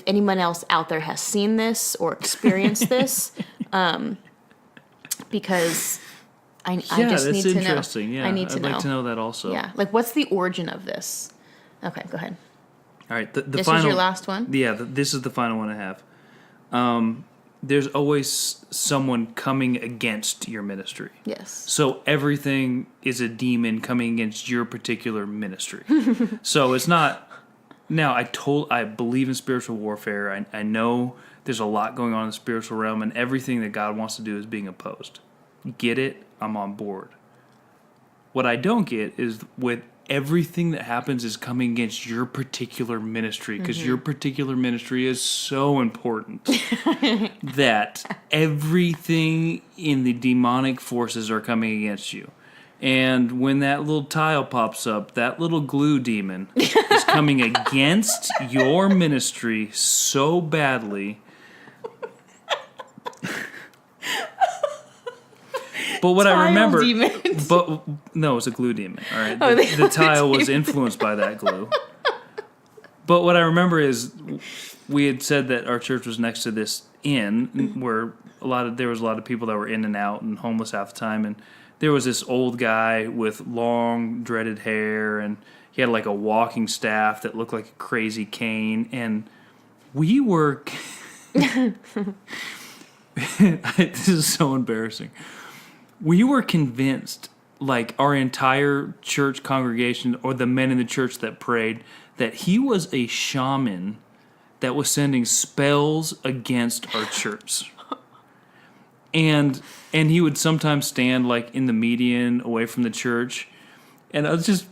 anyone else out there has seen this or experienced this, because I just that's need to know. interesting. Yeah, I need to I'd know. like to know that also. Yeah, like what's the origin of this? Okay, go ahead. All right, the This final. is your last one? Yeah, this is the final one I have. There's always someone coming against your ministry. Yes. So everything is a demon coming against your particular ministry. So it's not. Now I believe in spiritual warfare. I know there's a lot going on in the spiritual realm, and everything that God wants to do is being opposed. Get it? I'm on board. What I don't get is with everything that happens is coming against your particular ministry, because your particular ministry is so important that everything in the demonic forces are coming against you. And when that little tile pops up, that little glue demon is coming against your ministry so badly. But what I Tile remember, demons. but no, it was a glue demon. All right, Oh, the tile was influenced by that glue. But what I remember is we had said that our church was next to this inn where there was a lot of people that were in and out and homeless half the time, and there was this old guy with long dreaded hair, and he had like a walking staff that looked like a crazy cane, and we were. This is so embarrassing. We were convinced, like our entire church congregation or the men in the church that prayed, that he was a shaman that was sending spells against our church. And he would sometimes stand like in the median away from the church. And I was just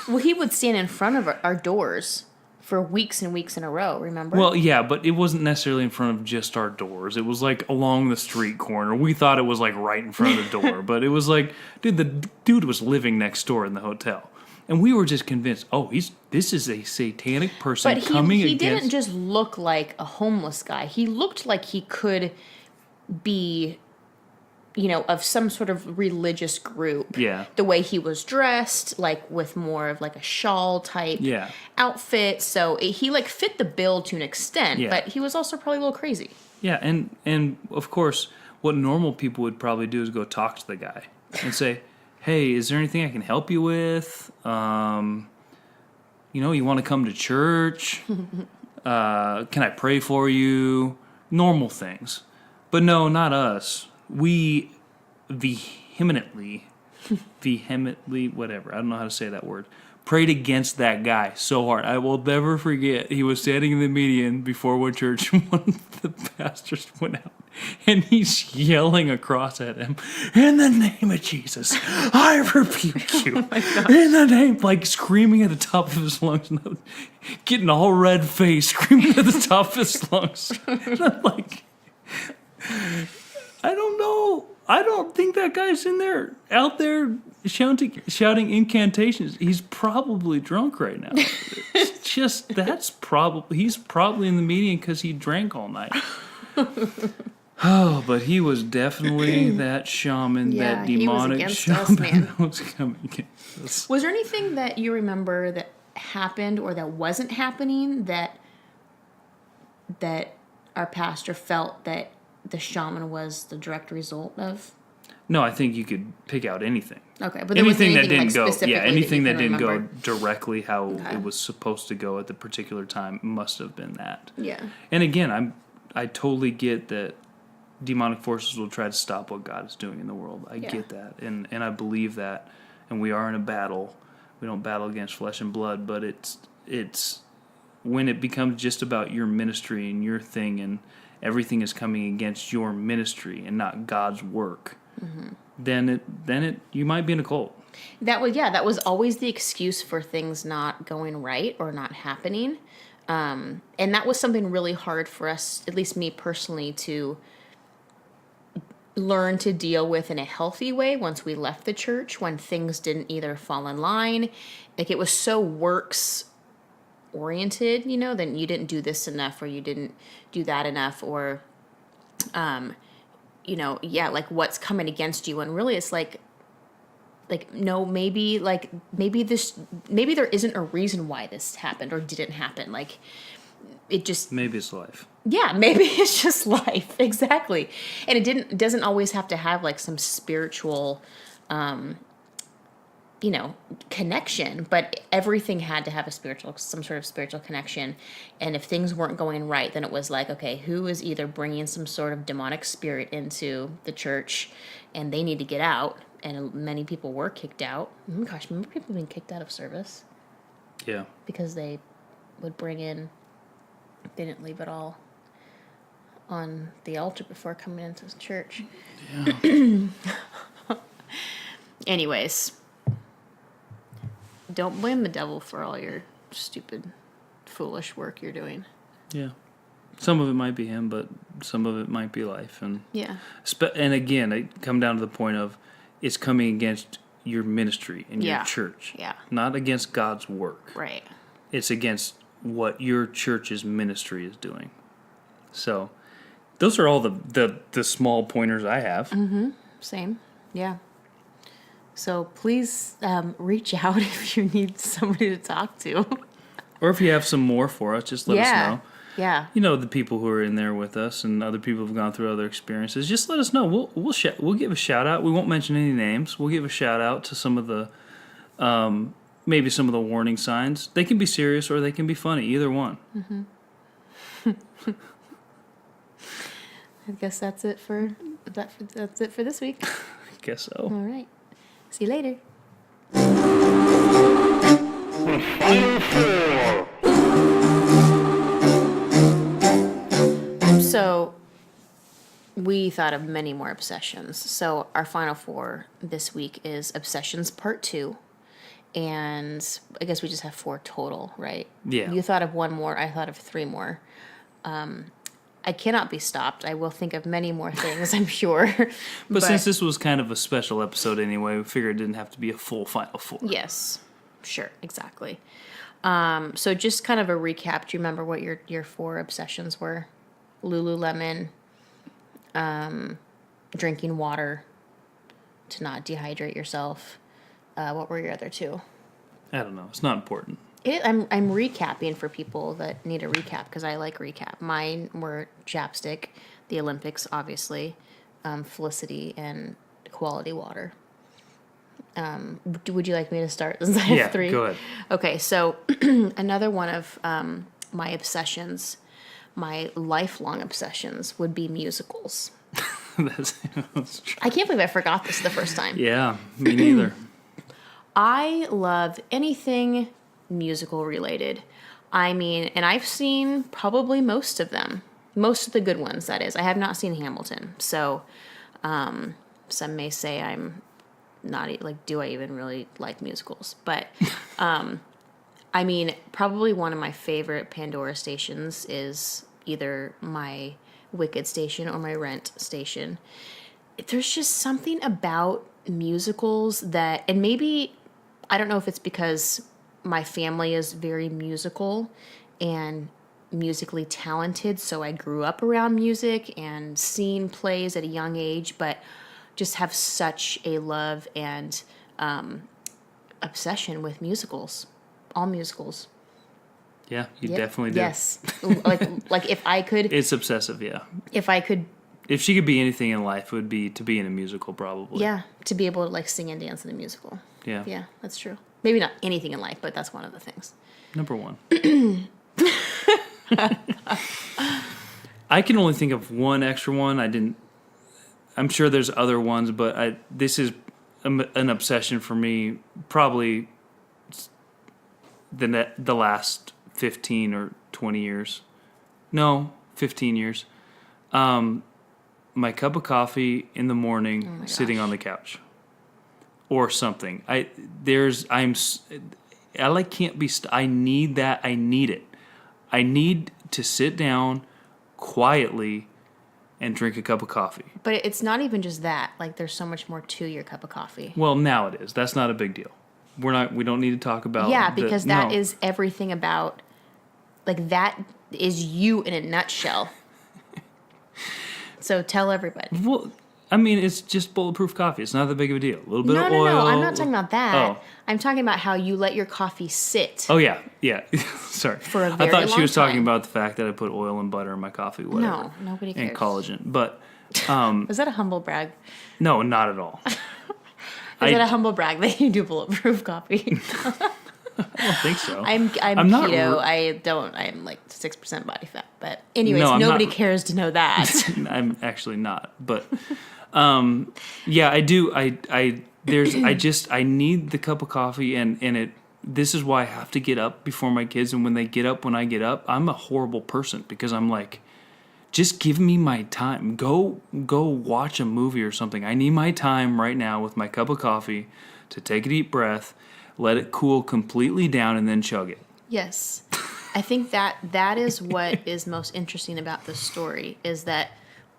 Well, he would stand in front of our doors for weeks and weeks in a row, remember? well, yeah, but it wasn't necessarily in front of just our doors. It was like along the street corner. We thought it was like right in front of the door, but it was like, dude, the dude was living next door in the hotel. And we were just convinced, this is a satanic person But coming he against. didn't just look like a homeless guy. He looked like he could be, of some sort of religious group. Yeah. The way he was dressed, like with more of like a shawl type Yeah. outfit. So he like fit the bill to an extent, Yeah. but he was also probably a little crazy. Yeah, and of course, what normal people would probably do is go talk to the guy and say, "Hey, is there anything I can help you with? You want to come to church? Can I pray for you?" Normal things. But no, not us. We vehemently, whatever, I don't know how to say that word, prayed against that guy so hard. I will never forget, he was standing in the median before one church, and one of the pastors went out, and he's yelling across at him, "In the name of Jesus, I rebuke you." In the name, like screaming at the top of his lungs, and getting all red faced, screaming at the top of his lungs. And I'm like, I don't know. I don't think that guy's out there shouting incantations. He's probably drunk right now. It's just, he's probably in the median because he drank all night. Oh, but he was definitely that shaman, Yeah, that he was demonic against us, shaman man. that was coming against us. Was there anything that you remember that happened or that wasn't happening that our pastor felt that the shaman was the direct result of? No, I think you could pick out anything. Okay, but there wasn't Anything that anything, didn't like, go, specifically anything that that you didn't can go remember? directly how Okay. it was supposed to go at the particular time must have been that. Yeah. And again, I totally get that demonic forces will try to stop what God is doing in the world. I get that, and I believe that, and we are in a battle. We don't battle against flesh and blood, but it's when it becomes just about your ministry and your thing, and everything is coming against your ministry and not God's work. Then it you might be in a cult. That was always the excuse for things not going right or not happening. And that was something really hard for us, at least me personally, to learn to deal with in a healthy way once we left the church, when things didn't either fall in line. Like, it was so works oriented, then you didn't do this enough, or you didn't do that enough, or, like, what's coming against you. And really it's like, no, maybe there isn't a reason why this happened or didn't happen. Like, it just, Maybe it's life. yeah, maybe it's just life. Exactly. And it doesn't always have to have like some spiritual, connection, but everything had to have some sort of spiritual connection. And if things weren't going right, then it was like, okay, who is either bringing some sort of demonic spirit into the church, and they need to get out. And many people were kicked out. Oh my gosh, remember people being kicked out of service Yeah. because they would bring in, they didn't leave it all on the altar before coming into the church. Yeah. Anyways, don't blame the devil for all your stupid, foolish work you're doing. Yeah. Some of it might be him, but some of it might be life. And Yeah. and again, I come down to the point of it's coming against your ministry and your church. Yeah. Not against God's work. Right. It's against what your church's ministry is doing. So those are all the small pointers I have. Mm-hmm. Same. Yeah. So please reach out if you need somebody to talk to. Or if you have some more for us, just let us know. Yeah. The people who are in there with us and other people who've gone through other experiences, just let us know. We'll give a shout out. We won't mention any names. We'll give a shout out to some of the maybe some of the warning signs. They can be serious or they can be funny. Either one. Mm-hmm. I guess that's it for this week. I guess so. All right. See you later. So we thought of many more obsessions. So our final four this week is obsessions part 2. And I guess we just have 4 total, right? Yeah. You thought of 1 more. I thought of 3 more. I cannot be stopped. I will think of many more things, I'm sure. But since this was kind of a special episode anyway, we figured it didn't have to be a full final 4. Yes, sure, exactly. So just kind of a recap. Do you remember what your 4 obsessions were? Lululemon, drinking water to not dehydrate yourself. What were your other 2? I don't know. It's not important. I'm recapping for people that need a recap because I like recap. Mine were chapstick, the Olympics, obviously, Felicity, and quality water. Would you like me to start since I have 3? Go ahead. Okay, so another one of my obsessions, my lifelong obsessions, would be musicals. That's true. I can't believe I forgot this the first time. Yeah, me neither. I love anything musical related. I mean, and I've seen probably most of them. Most of the good ones, that is. I have not seen Hamilton. So some may say I'm not, like, do I even really like musicals? But I mean, probably one of my favorite Pandora stations is either my Wicked station or my Rent station. There's just something about musicals that, and maybe, I don't know if it's because my family is very musical and musically talented, so I grew up around music and seeing plays at a young age, but just have such a love and obsession with musicals, all musicals. Yeah, you definitely do. Yes, like if I could, It's obsessive, yeah. if I could If she could be anything in life, it would be to be in a musical, probably. Yeah, to be able to like sing and dance in a musical. Yeah. Yeah, that's true. Maybe not anything in life, but that's one of the things. Number one. I can only think of one extra one. I'm sure there's other ones, but this is an obsession for me. Probably the last 15 or 20 years. No, 15 years. My cup of coffee in the morning, sitting on the couch, or something. I can't be. I need that. I need it. I need to sit down quietly and drink a cup of coffee. But it's not even just that. Like, there's so much more to your cup of coffee. Well, now it is. That's not a big deal. We don't need to talk about. Yeah, because that is everything about. Like, that is you in a nutshell. So tell everybody. Well, I mean, it's just bulletproof coffee. It's not that big of a deal. A little bit of oil. No, I'm not talking about that. Oh. I'm talking about how you let your coffee sit. Oh, yeah. Sorry. For a very I thought she long was talking time. about the fact that I put oil and butter in my coffee, whatever. No, nobody cares. And collagen. But, Is that a humble brag? no, not at all. Is it a humble brag that you do bulletproof coffee? I don't think so. I'm not keto. I'm like 6% body fat. But anyways, No, I'm nobody not- cares to know that. I'm actually not. But, yeah, I do. I need the cup of coffee and this is why I have to get up before my kids. And when they get up, when I get up, I'm a horrible person because I'm like, just give me my time. Go watch a movie or something. I need my time right now with my cup of coffee to take a deep breath, let it cool completely down, and then chug it. Yes. I think that is what is most interesting about this story is that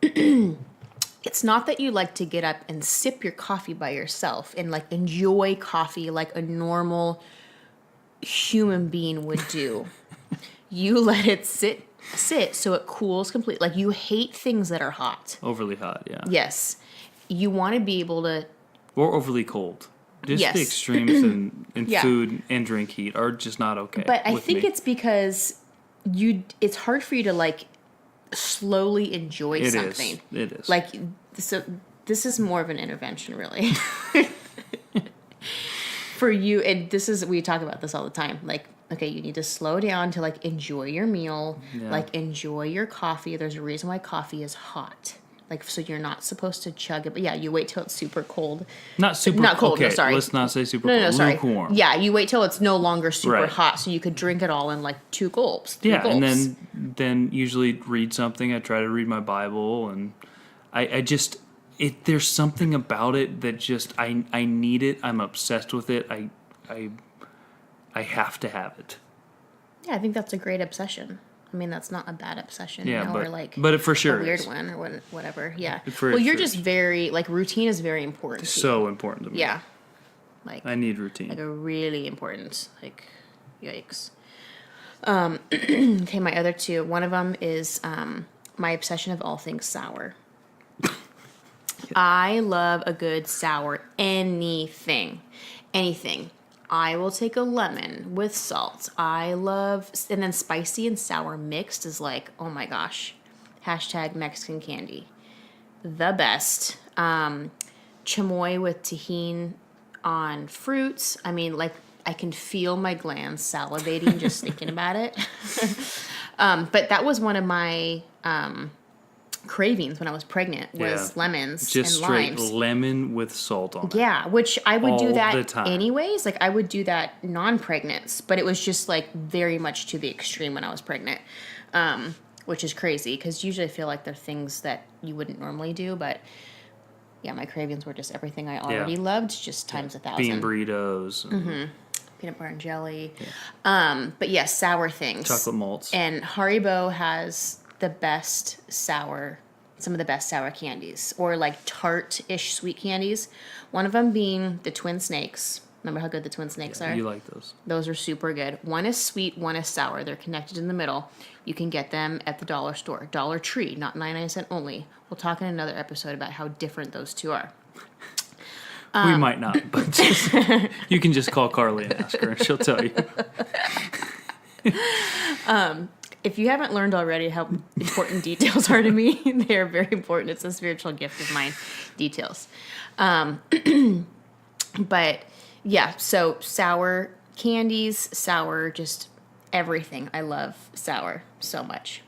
it's not that you like to get up and sip your coffee by yourself and like enjoy coffee like a normal human being would do. You let it sit so it cools completely. Like you hate things that are hot. Overly hot, yeah. Yes. You want to be able to. Or overly cold. Just Yes. the extremes in Yeah. food and drink heat are just not okay. But I with think me. it's because it's hard for you to like slowly enjoy something. It is. Like, so this is more of an intervention, really. For you, and we talk about this all the time. Like, okay, you need to slow down to like enjoy your meal, Yeah. like enjoy your coffee. There's a reason why coffee is hot. Like, so you're not supposed to chug it, but yeah, you wait till it's super cold. not cold, okay, no, sorry. let's not say super No, cold. no, sorry. Lukewarm. Yeah, you wait till it's no longer super Right. hot, so you could drink it all in like 2 gulps. 3 Yeah, and gulps. then usually read something. I try to read my Bible, and I just there's something about it that just I need it. I'm obsessed with it. I have to have it. Yeah, I think that's a great obsession. I mean, that's not a bad obsession, Yeah, you know, but or like but it for sure a weird is. one or whatever. Yeah. For Well, you're sure just is. very like routine is very important. To you. So important to me. Yeah. Like I need routine. like a really important like yikes. Okay, my other 2. One of them is my obsession of all things sour. I love a good sour anything. I will take a lemon with salt. And then spicy and sour mixed is like, oh my gosh. # Mexican candy. The best. Chamoy with tahini on fruits. I mean, like, I can feel my glands salivating just thinking about it. But that was one of my cravings when I was pregnant was lemons Just and straight limes. lemon with salt on it. Yeah, which I would do All that the time. anyways. Like I would do that non-pregnant, but it was just like very much to the extreme when I was pregnant, which is crazy because usually I feel like they're things that you wouldn't normally do. But yeah, my cravings were just everything I already loved, just times 1,000. Bean burritos. And Peanut butter and jelly. But yeah, sour things. chocolate malts. And Haribo has some of the best sour candies, or like tart-ish sweet candies. One of them being the Twin Snakes. Remember how good the Twin Snakes are? You like those. Those are super good. One is sweet, one is sour. They're connected in the middle. You can get them at the dollar store. Dollar Tree, not 99-cent only. We'll talk in another episode about how different those two are. We might not, but you can just call Carly and ask her, and she'll tell you. if you haven't learned already how important details are to me, they are very important. It's a spiritual gift of mine, details. But yeah, so sour candies, sour, just everything. I love sour so much.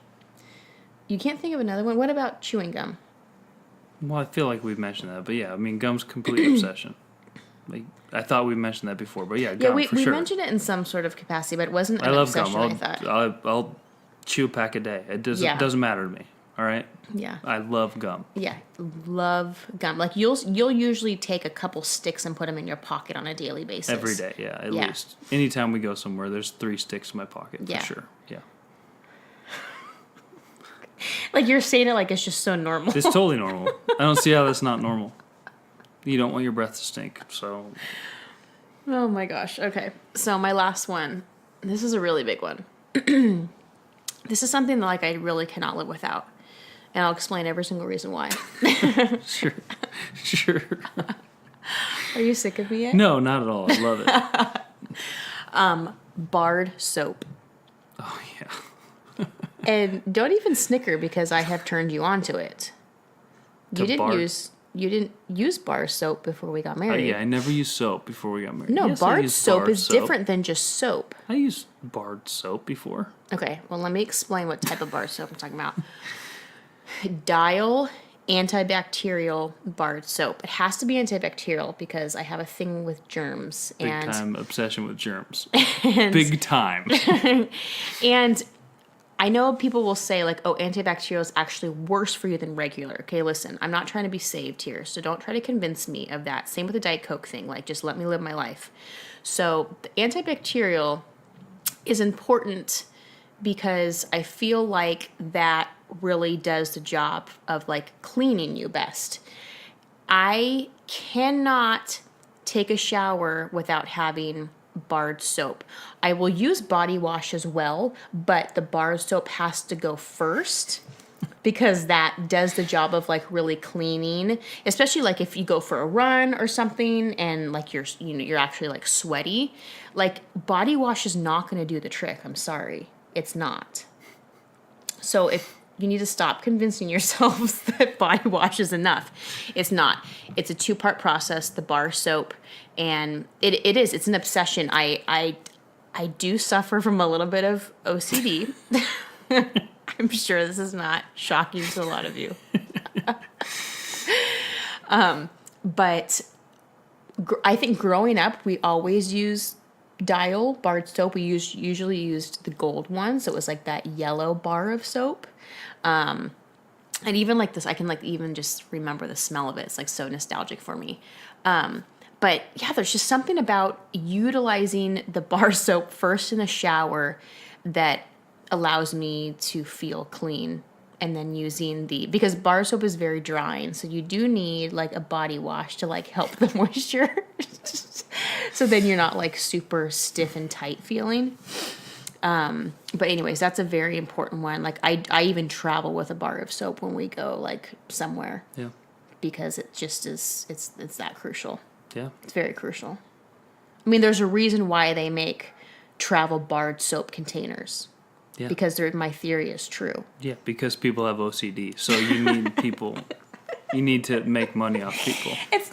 You can't think of another one? What about chewing gum? Well, I feel like we've mentioned that, but yeah, I mean, gum's complete obsession. Like, I thought we mentioned that before, but yeah, gum Yeah, for we sure. mentioned it in some sort of capacity, but it wasn't an I love obsession, gum. I thought. I'll chew a pack a day. It Yeah. doesn't matter to me. All right. Yeah. I love gum. Yeah, love gum. Like you'll usually take a couple sticks and put them in your pocket on a daily basis. Every day, yeah, at least. Anytime we go somewhere, there's 3 sticks in my pocket Yeah. for sure. Yeah. Like you're saying it like it's just so normal. It's totally normal. I don't see how that's not normal. You don't want your breath to stink, so. Oh my gosh. Okay. So my last one. This is a really big one. This is something that like I really cannot live without. And I'll explain every single reason why. Sure. Sure. Are you sick of me yet? No, not at all. I love it. Barred soap. Oh, yeah. And don't even snicker because I have turned you on to it. You didn't use bar soap before we got married. Yeah, I never used soap before we got married. No, Yes, I barred used soap barred is different than just soap. I used barred soap before. Okay, well, let me explain what type of bar soap I'm talking about. Dial antibacterial barred soap. It has to be antibacterial because I have a thing with germs. Big time obsession with germs. And, Big time. and I know people will say, like, oh, antibacterial is actually worse for you than regular. Okay, listen, I'm not trying to be saved here, so don't try to convince me of that. Same with the Diet Coke thing. Like, just let me live my life. So the antibacterial is important because I feel like that really does the job of, like, cleaning you best. I cannot take a shower without having barred soap. I will use body wash as well, but the barred soap has to go first because that does the job of like really cleaning, especially like if you go for a run or something and like you're actually like sweaty. Like body wash is not going to do the trick. I'm sorry. It's not. So if you need to stop convincing yourselves that body wash is enough. It's not. It's a 2-part process, the bar soap, and it's an obsession. I do suffer from a little bit of OCD. I'm sure this is not shocking to a lot of you. But I think growing up, we always used Dial barred soap. We usually used the gold one, so it was like that yellow bar of soap. And even like this, I can like even just remember the smell of it. It's like so nostalgic for me. But yeah, there's just something about utilizing the bar soap first in the shower that allows me to feel clean. And then using because bar soap is very drying. So you do need like a body wash to like help the moisture. So then you're not like super stiff and tight feeling. But anyways, that's a very important one. Like I even travel with a bar of soap when we go like somewhere. Yeah. Because it just is, it's that crucial. Yeah. It's very crucial. I mean, there's a reason why they make travel barred soap containers. Yeah. Because my theory is true. Yeah, because people have OCD. So you need people, you need to make money off people. That's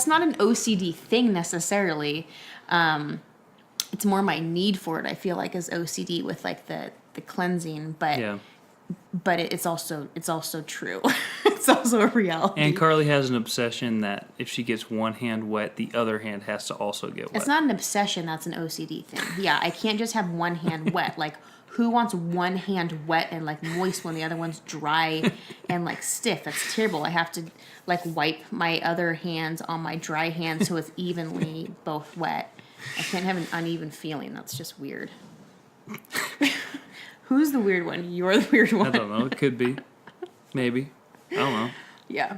not an OCD thing necessarily. It's more my need for it, I feel like, is OCD with like the cleansing, but Yeah. but it's also true. It's also a reality. And Carly has an obsession that if she gets one hand wet, the other hand has to also get wet. It's not an obsession, that's an OCD thing. Yeah, I can't just have one hand wet. Like, who wants one hand wet and like moist when the other one's dry and like stiff? That's terrible. I have to like wipe my other hand on my dry hand so it's evenly both wet. I can't have an uneven feeling. That's just weird. Who's the weird one? You're the weird one. I don't know. It could be. Maybe. I don't know. Yeah.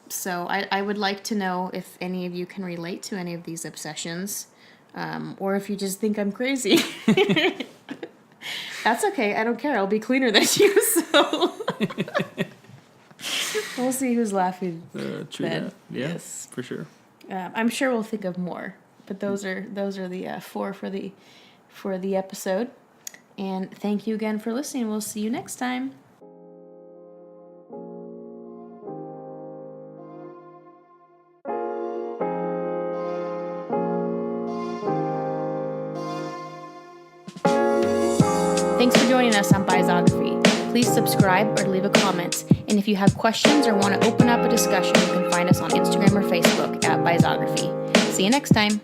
So I would like to know if any of you can relate to any of these obsessions, or if you just think I'm crazy. That's okay. I don't care. I'll be cleaner than you, so we'll see who's laughing. True then. that. Yeah, Yes. for sure. I'm sure we'll think of more, but those are the 4 for the episode. And thank you again for listening. We'll see you next time. Thanks for joining us on Bizography. Please subscribe or leave a comment. And if you have questions or want to open up a discussion, you can find us on Instagram or Facebook at Bizography. See you next time.